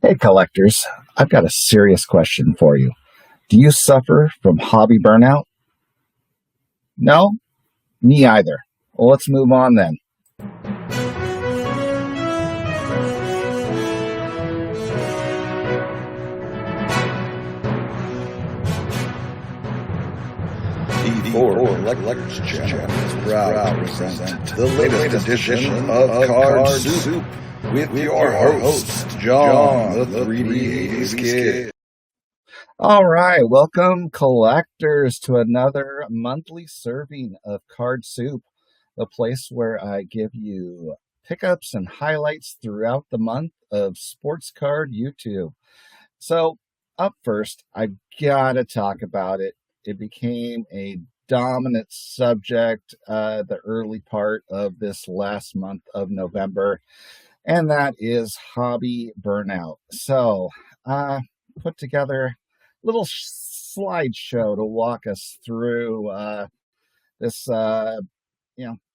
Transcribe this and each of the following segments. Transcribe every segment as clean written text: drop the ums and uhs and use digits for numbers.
Hey, collectors, I've got a serious question for you. Do you suffer from hobby burnout? No? Me either. Well, let's move on then. D4 Collector's Channel is proud to present the latest edition of Card Soup with your host, John, the 3D80s Kid. All right, welcome, collectors, to another monthly serving of Card Soup, the place where I give you pickups and highlights throughout the month of sports card YouTube. So, up first, I've got to talk about it. It became a dominant subject the early part of this last month of November, and that is hobby burnout. So, put together a little slideshow to walk us through this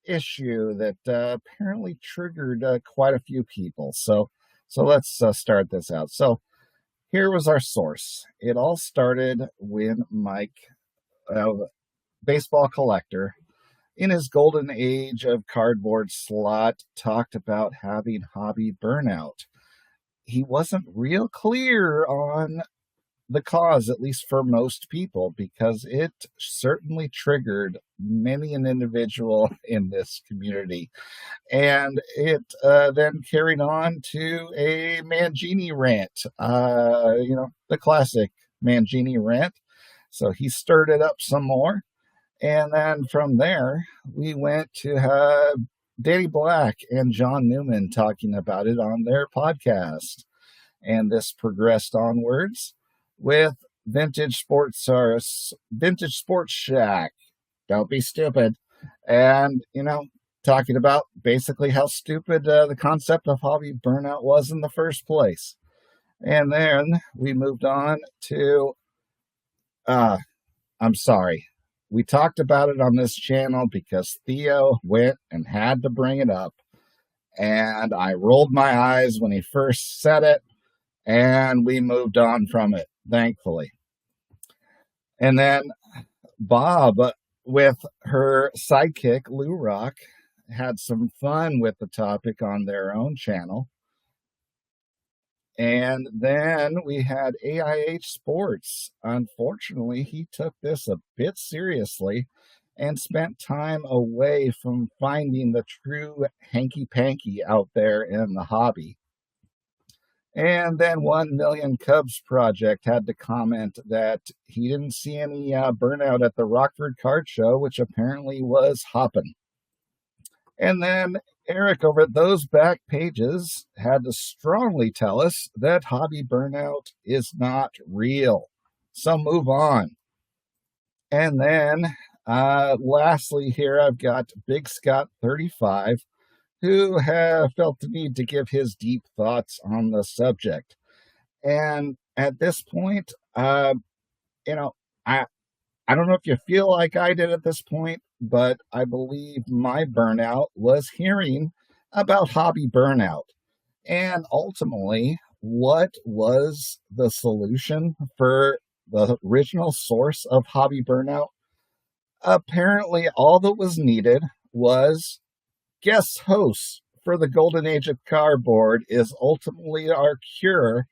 issue that apparently triggered quite a few people. So let's start this out. So here was our source. It all started when Mike, baseball collector, in his golden age of cardboard slot, talked about having hobby burnout. He wasn't real clear on the cause, at least for most people, because it certainly triggered many an individual in this community. And it then carried on to a Mangini rant, the classic Mangini rant. So he stirred it up some more. And then from there, we went to Danny Black and John Newman talking about it on their podcast. And this progressed onwards with Vintage Sports Shack. Don't be stupid. And, talking about basically how stupid the concept of hobby burnout was in the first place. And then we moved on to, I'm sorry. We talked about it on this channel because Theo went and had to bring it up. And I rolled my eyes when he first said it, and we moved on from it, thankfully. And then Bob, with her sidekick, Lou Rock, had some fun with the topic on their own channel. And then we had AIH Sports. Unfortunately, he took this a bit seriously and spent time away from finding the true hanky-panky out there in the hobby. And then 1 Million Cubs Project had to comment that he didn't see any burnout at the Rockford Card Show, which apparently was hopping. And then Eric over at Those Back Pages had to strongly tell us that hobby burnout is not real. So move on. And then lastly here, I've got Big Scott 35, who have felt the need to give his deep thoughts on the subject. And at this point, I don't know if you feel like I did at this point, but I believe my burnout was hearing about hobby burnout. And ultimately, what was the solution for the original source of hobby burnout? Apparently, all that was needed was guest hosts for the golden age of cardboard is ultimately our cure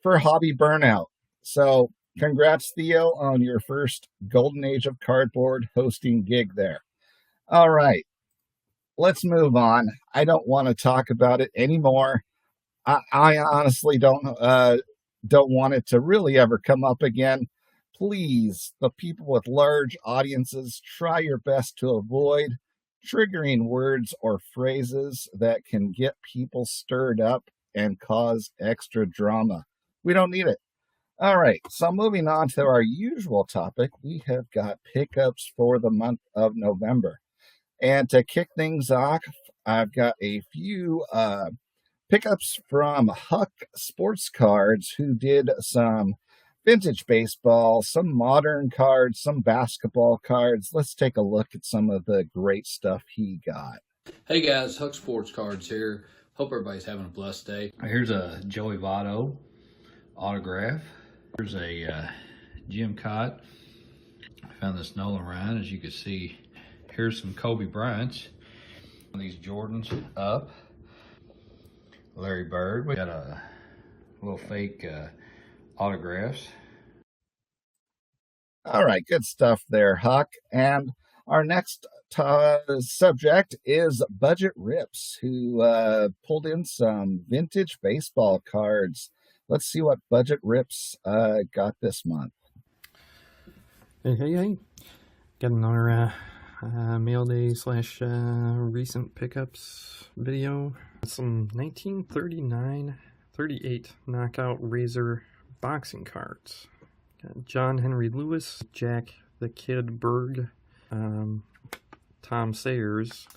for hobby burnout. So congrats, Theo, on your first golden age of cardboard hosting gig there. All right, let's move on. I don't want to talk about it anymore. I honestly don't want it to really ever come up again. Please, the people with large audiences, try your best to avoid triggering words or phrases that can get people stirred up and cause extra drama. We don't need it. All right, so moving on to our usual topic, we have got pickups for the month of November. And to kick things off, I've got a few pickups from Huck Sports Cards, who did some vintage baseball, some modern cards, some basketball cards. Let's take a look at some of the great stuff he got. Hey guys, Huck Sports Cards here. Hope everybody's having a blessed day. Here's a Joey Votto autograph. Here's a Jim Cott. I found this Nolan Ryan. As you can see, here's some Kobe Bryant's. These Jordans up. Larry Bird. We got a little fake autographs. All right, good stuff there, Huck. And our next subject is Budget Rips, who pulled in some vintage baseball cards. Let's see what Budget Rips got this month. Hey. Got another mail day / recent pickups video. Some 1939-38 knockout Razor boxing cards. Got John Henry Lewis, Jack the Kid Berg, Tom Sayers.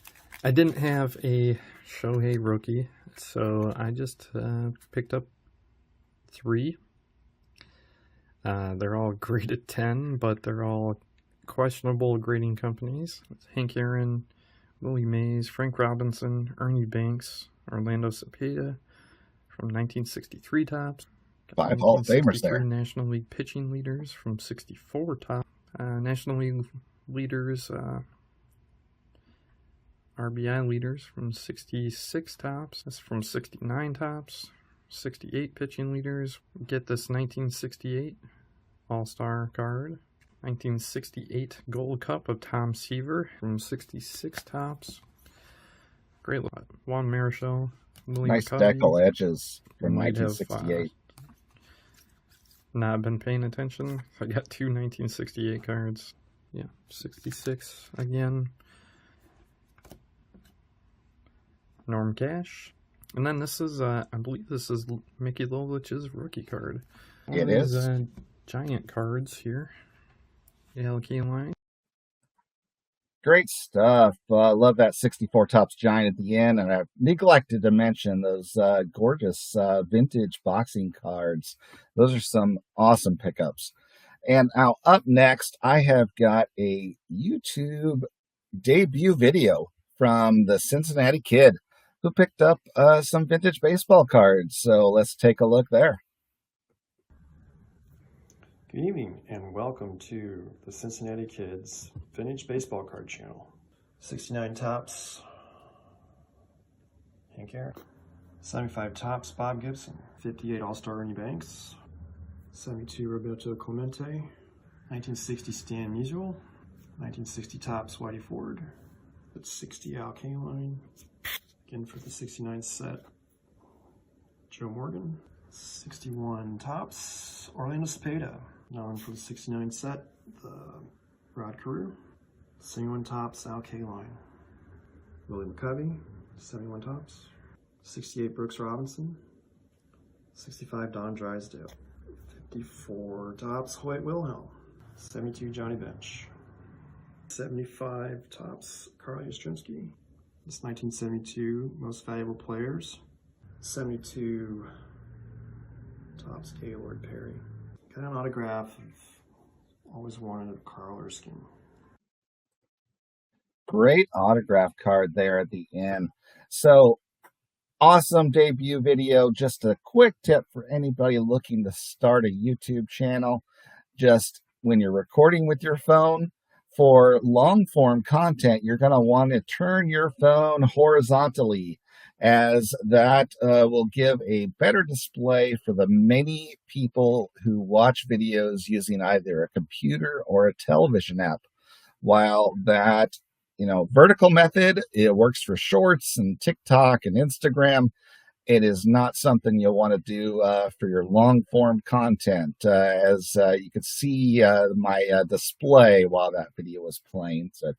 I didn't have a Shohei rookie, so I just picked up 3. They're all graded 10, but they're all questionable grading companies. It's Hank Aaron, Willie Mays, Frank Robinson, Ernie Banks, Orlando Cepeda from 1963 tops. 5 Hall of Famers there. National League pitching leaders from 64 top. National League leaders, RBI leaders from 66 tops. That's from 69 tops. 68 pitching leaders. Get this 1968 All-Star card. 1968 Gold Cup of Tom Seaver from 66 tops. Great lot. Juan Marichal. Nice decal edges from 1968. Not been paying attention. I got 2 1968 cards. Yeah, 66 again. Norm Cash. And then this is, I believe this is Mickey Lovich's rookie card. It is. Giant cards here. LK line. Great stuff. Love that 64 tops giant at the end. And I neglected to mention those gorgeous vintage boxing cards. Those are some awesome pickups. And now up next, I have got a YouTube debut video from the Cincinnati Kid who picked up some vintage baseball cards. So let's take a look there. Good evening and welcome to the Cincinnati Kids Vintage Baseball Card Channel. 69 tops, Hank Aaron. 75 tops, Bob Gibson. 58 All-Star Ernie Banks. 72 Roberto Clemente. 1960 Stan Musial. 1960 tops, Whitey Ford. That's 60 Al Kaline. Again for the 69 set, Joe Morgan. 61 tops, Orlando Cepeda. Known for the 69 set, the Rod Carew. 71 tops, Al Kaline. Willie McCovey, 71 tops. 68 Brooks Robinson. 65 Don Drysdale. 54 tops, Hoyt Wilhelm. 72 Johnny Bench. 75 tops, Carl Yastrzemski. This 1972 Most Valuable Players. 72 tops, Gaylord Perry. Got an autograph of Always Wanted of Carl Erskine. Great autograph card there at the end. So awesome debut video. Just a quick tip for anybody looking to start a YouTube channel. Just when you're recording with your phone, for long form content, you're going to want to turn your phone horizontally, as that will give a better display for the many people who watch videos using either a computer or a television app. While that, vertical method, it works for shorts and TikTok and Instagram. It is not something you'll want to do for your long form content. As you can see my display while that video was playing. So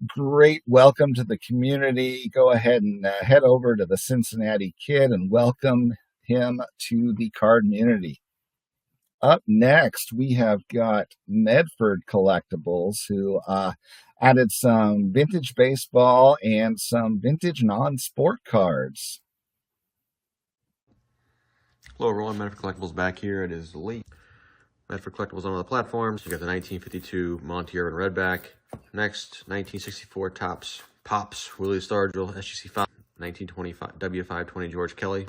great welcome to the community. Go ahead and head over to the Cincinnati Kid and welcome him to the Cardmunity. Up next, we have got Medford Collectibles, who added some vintage baseball and some vintage non-sport cards. Hello everyone, Medford Collectibles back here. It is late. Medford Collectibles on all the platforms. You got the 1952 Monty Irvin Redback. Next, 1964 Pops, Willie Stargell, SGC 5, 1925 W520 George Kelly.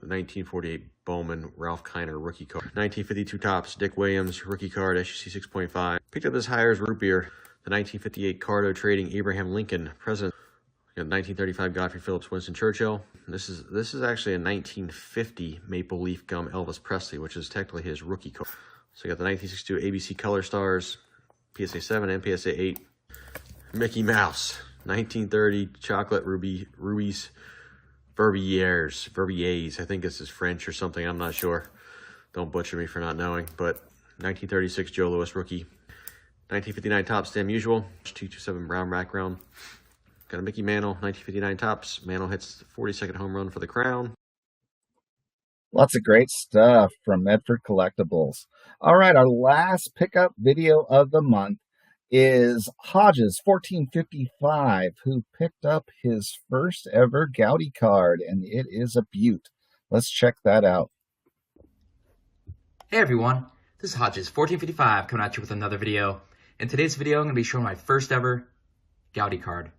1948 Bowman Ralph Kiner rookie card. 1952 Topps Dick Williams rookie card, SEC 6.5. Picked up this Hires root beer. The 1958 Cardo Trading Abraham Lincoln President. You got 1935 Godfrey Phillips Winston Churchill. This is actually a 1950 Maple Leaf Gum Elvis Presley, which is technically his rookie card. So you got the 1962 ABC Color Stars, PSA 7 and PSA 8. Mickey Mouse, 1930 Chocolate Rubies Verbiers. I think this is French or something. I'm not sure. Don't butcher me for not knowing. But 1936 Joe Louis rookie. 1959 Topps Stam Usual. 227 brown background. Got a Mickey Mantle. 1959 Topps. Mantle hits the 42nd home run for the Crown. Lots of great stuff from Medford Collectibles. All right, our last pickup video of the month is Hodges 1455, who picked up his first ever Gaudy card, and it is a beaut. Let's check that out. Hey everyone, this is Hodges 1455 coming at you with another video. In today's video, I'm going to be showing my first ever Gaudy card.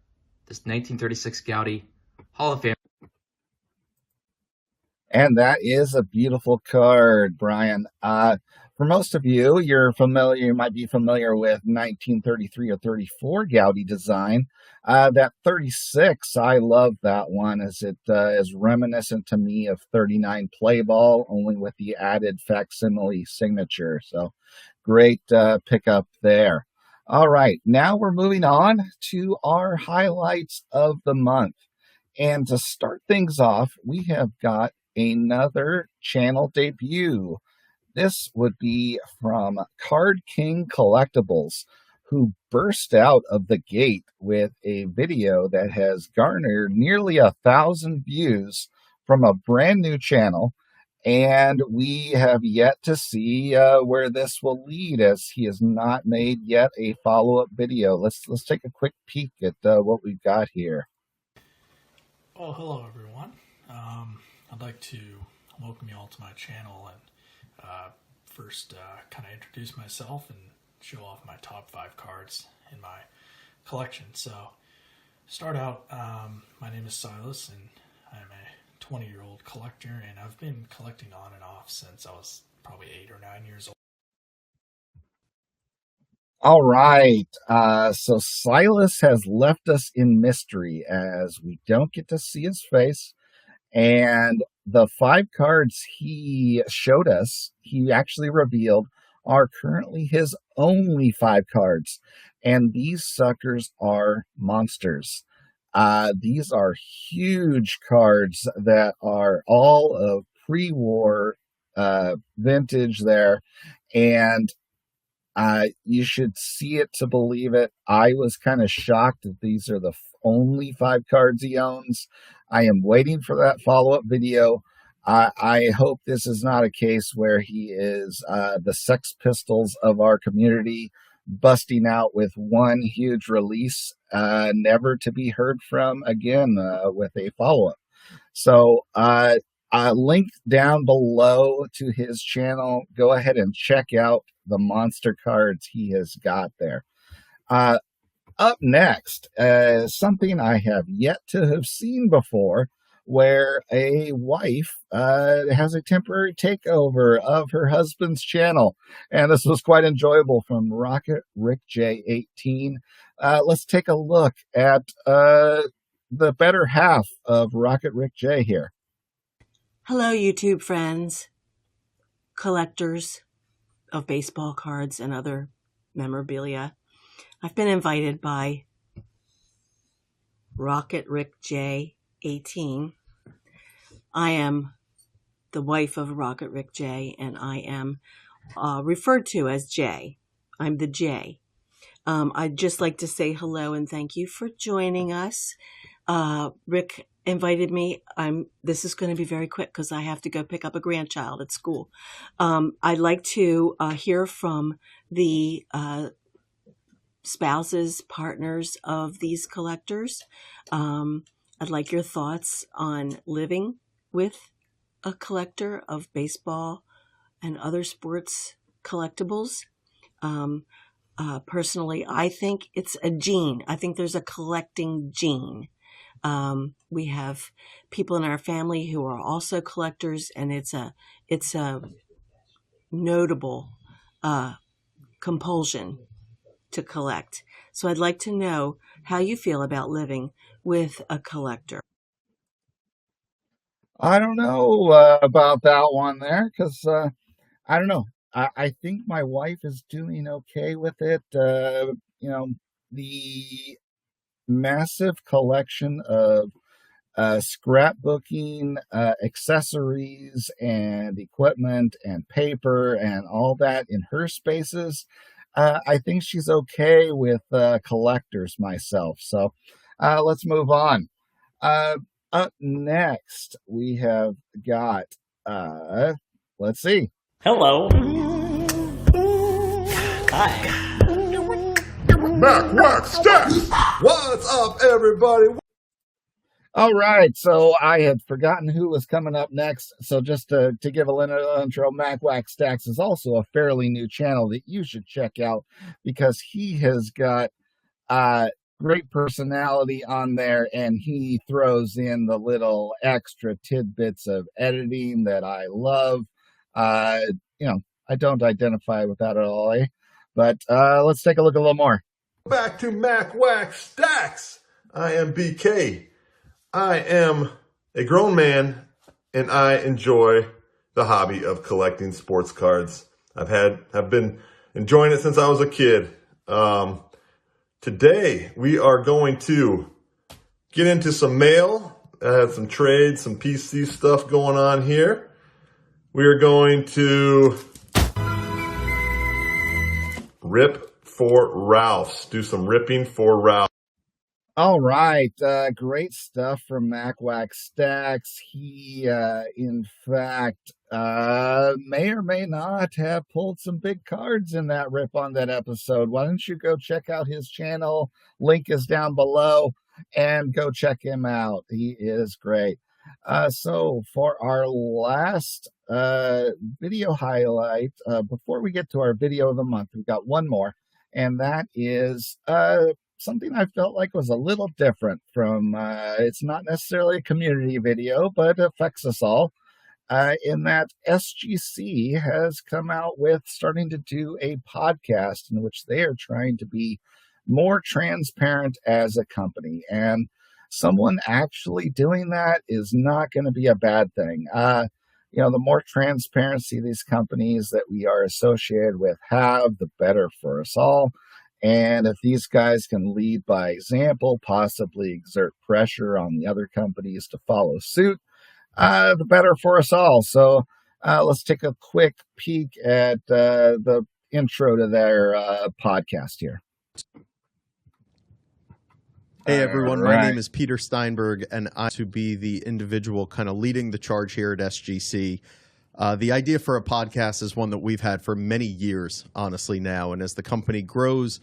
This 1936 Gaudy Hall of Fame. And that is a beautiful card, Brian. For most of you, you might be familiar with 1933 or 34 Gaudy design. That 36, I love that one, as it is reminiscent to me of 39 play ball, only with the added facsimile signature. So great pickup there. All right, now we're moving on to our highlights of the month. And to start things off, we have got another channel debut. This would be from Card King Collectibles, who burst out of the gate with a video that has garnered nearly 1,000 views from a brand new channel. And we have yet to see where this will lead, as he has not made yet a follow-up video. Let's take a quick peek at what we've got here. Oh, hello everyone. I'd like to welcome you all to my channel and first kind of introduce myself and show off my top 5 cards in my collection. So, start out, my name is Silas and I'm a 20-year-old collector, and I've been collecting on and off since I was probably 8 or 9 years old. All right, so Silas has left us in mystery as we don't get to see his face. And the 5 cards he showed us, he actually revealed, are currently his only 5 cards. And these suckers are monsters. These are huge cards that are all of pre-war vintage there. And you should see it to believe it. I was kind of shocked that these are the only 5 cards he owns. I am waiting for that follow-up video. I hope this is not a case where he is the Sex Pistols of our community, busting out with one huge release, never to be heard from again with a follow-up. So link down below to his channel. Go ahead and check out the monster cards he has got there. Up next, something I have yet to have seen before, where a wife has a temporary takeover of her husband's channel. And this was quite enjoyable from Rocket Rick J 18. Let's take a look at the better half of Rocket Rick J here. Hello, YouTube friends, collectors of baseball cards and other memorabilia. I've been invited by Rocket Rick J 18. I am the wife of Rocket Rick J, and I am referred to as J. I'm the J. I'd just like to say hello and thank you for joining us. Rick invited me. This is going to be very quick because I have to go pick up a grandchild at school. I'd like to hear from the spouses, partners of these collectors. I'd like your thoughts on living with a collector of baseball and other sports collectibles. Personally, I think it's a gene. I think there's a collecting gene. We have people in our family who are also collectors, and it's a notable compulsion to collect. So I'd like to know how you feel about living with a collector. I don't know about that one there because I don't know. I think my wife is doing okay with it. The massive collection of scrapbooking, accessories, and equipment, and paper, and all that in her spaces. I think she's okay with collectors myself. So let's move on. Uh, Up next, we have got, let's see. Hello. Hi. Mac Wax Stacks! What's up, everybody? All right, so I had forgotten who was coming up next. So just to give a little intro, Mac Wax Stacks is also a fairly new channel that you should check out because he has got great personality on there, and he throws in the little extra tidbits of editing that I love. I don't identify with that at all, eh? But let's take a look a little more. Back to Mac Wax Stacks. I am BK. I am a grown man, and I enjoy the hobby of collecting sports cards. Have been enjoying it since I was a kid. Today we are going to get into some mail. I had some trades, some PC stuff going on here. We are going to rip for Ralph's. Do some ripping for Ralph. All right, great stuff from Mac Wax Stacks. He, in fact, may or may not have pulled some big cards in that rip on that episode. Why don't you go check out his channel? Link is down below, and go check him out. He is great. So for our last video highlight, before we get to our video of the month, we've got one more, and that is something I felt like was a little different from, it's not necessarily a community video, but it affects us all, in that SGC has come out with starting to do a podcast in which they are trying to be more transparent as a company. And someone actually doing that is not going to be a bad thing. The more transparency these companies that we are associated with have, the better for us all. And if these guys can lead by example, possibly exert pressure on the other companies to follow suit, the better for us all. So let's take a quick peek at the intro to their podcast here. Hey everyone, my name is Peter Steinberg, and I'm to be the individual kind of leading the charge here at SGC. The idea for a podcast is one that we've had for many years, honestly, now. And as the company grows,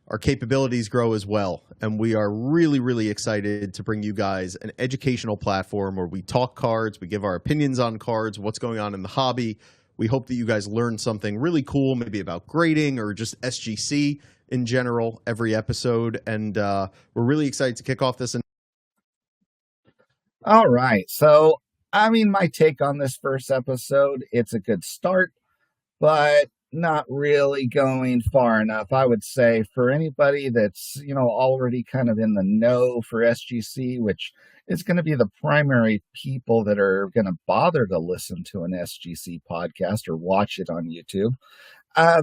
our capabilities grow as well. And we are really, really excited to bring you guys an educational platform where we talk cards, we give our opinions on cards, what's going on in the hobby. We hope that you guys learn something really cool, maybe about grading or just SGC in general every episode. And we're really excited to kick off this. All right. So, my take on this first episode, it's a good start, but not really going far enough. I would say for anybody that's, already kind of in the know for SGC, which is going to be the primary people that are going to bother to listen to an SGC podcast or watch it on YouTube.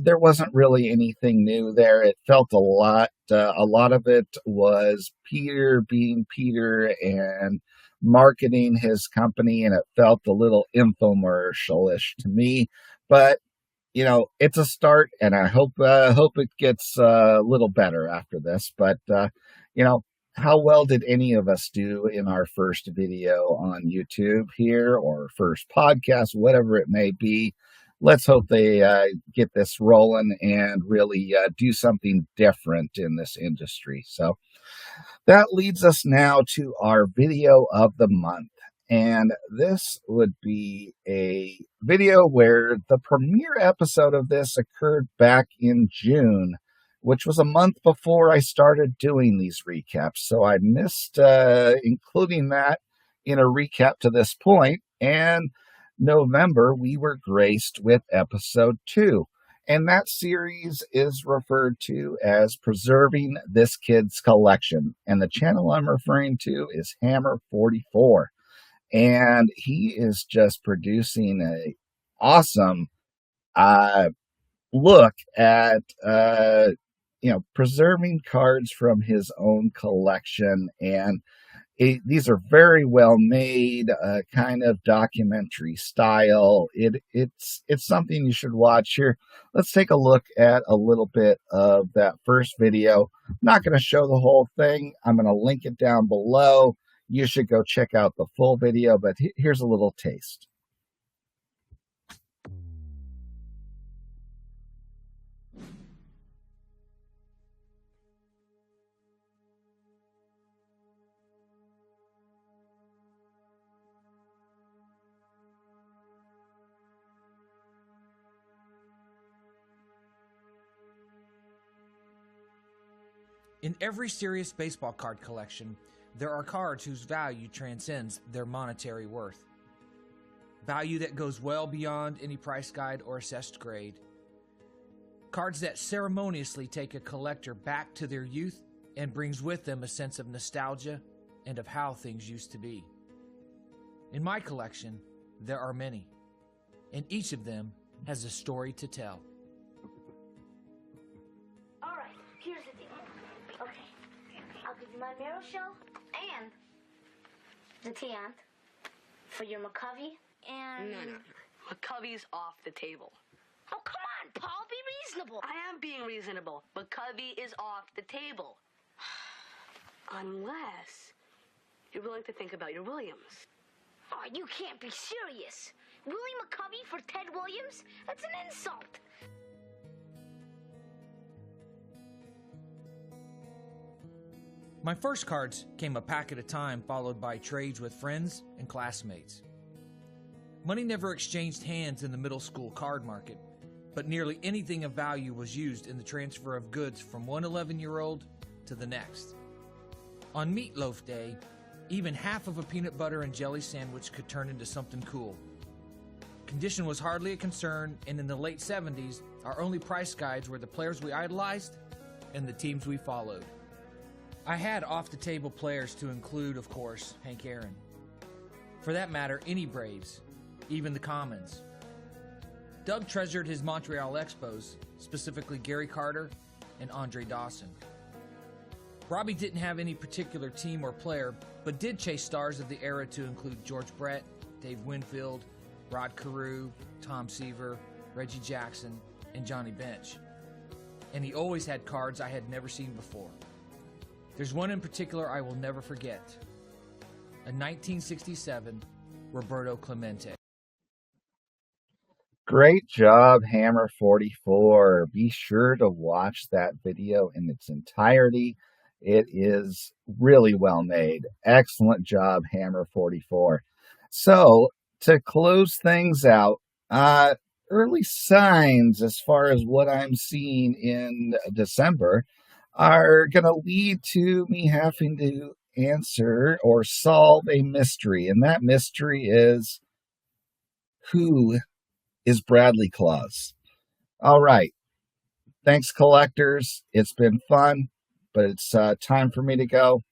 There wasn't really anything new there. It felt a lot of it was Peter being Peter and marketing his company, and it felt a little infomercial-ish to me. But it's a start, and I hope it gets a little better after this. But how well did any of us do in our first video on YouTube here, or first podcast, whatever it may be? Let's hope they get this rolling and really do something different in this industry. So that leads us now to our video of the month. And this would be a video where the premiere episode of this occurred back in June. which was a month before I started doing these recaps. So I missed including that in a recap to this point. And November, we were graced with episode 2. And that series is referred to as Preserving This Kid's Collection. And the channel I'm referring to is Hammer44. And he is just producing a awesome look at preserving cards from his own collection. And these are very well made, kind of documentary style. It's something you should watch. Here, let's take a look at a little bit of that first video. I'm not going to show the whole thing. I'm going to link it down below. You should go check out the full video, but here's a little taste. In every serious baseball card collection, there are cards whose value transcends their monetary worth. Value that goes well beyond any price guide or assessed grade. Cards that ceremoniously take a collector back to their youth and brings with them a sense of nostalgia and of how things used to be. In my collection, there are many, and each of them has a story to tell. Alright, here's the deal. Okay, I'll give you my Marrow Shell and the Tiant for your McCovey and... No. McCovey's off the table. Oh, come on, Paul, be reasonable. I am being reasonable. McCovey is off the table. Unless you're willing to think about your Williams. Oh, you can't be serious. Willie McCovey for Ted Williams? That's an insult. My first cards came a pack at a time, followed by trades with friends and classmates. Money never exchanged hands in the middle school card market, but nearly anything of value was used in the transfer of goods from one 11-year-old to the next. On Meatloaf Day, even half of a peanut butter and jelly sandwich could turn into something cool. Condition was hardly a concern, and in the late 70s, our only price guides were the players we idolized and the teams we followed. I had off-the-table players to include, of course, Hank Aaron. For that matter, any Braves, even the Commons. Doug treasured his Montreal Expos, specifically Gary Carter and Andre Dawson. Robbie didn't have any particular team or player, but did chase stars of the era to include George Brett, Dave Winfield, Rod Carew, Tom Seaver, Reggie Jackson, and Johnny Bench. And he always had cards I had never seen before. There's one in particular I will never forget. A 1967 Roberto Clemente. Great job, Hammer44. Be sure to watch that video in its entirety. It is really well made. Excellent job, Hammer44. So, to close things out, early signs as far as what I'm seeing in December are going to lead to me having to answer or solve a mystery. And that mystery is, who is Bradley Claus? All right. Thanks, collectors. It's been fun, but it's time for me to go.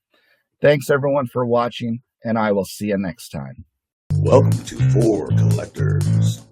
Thanks, everyone, for watching, and I will see you next time. Welcome to 4 Collectors.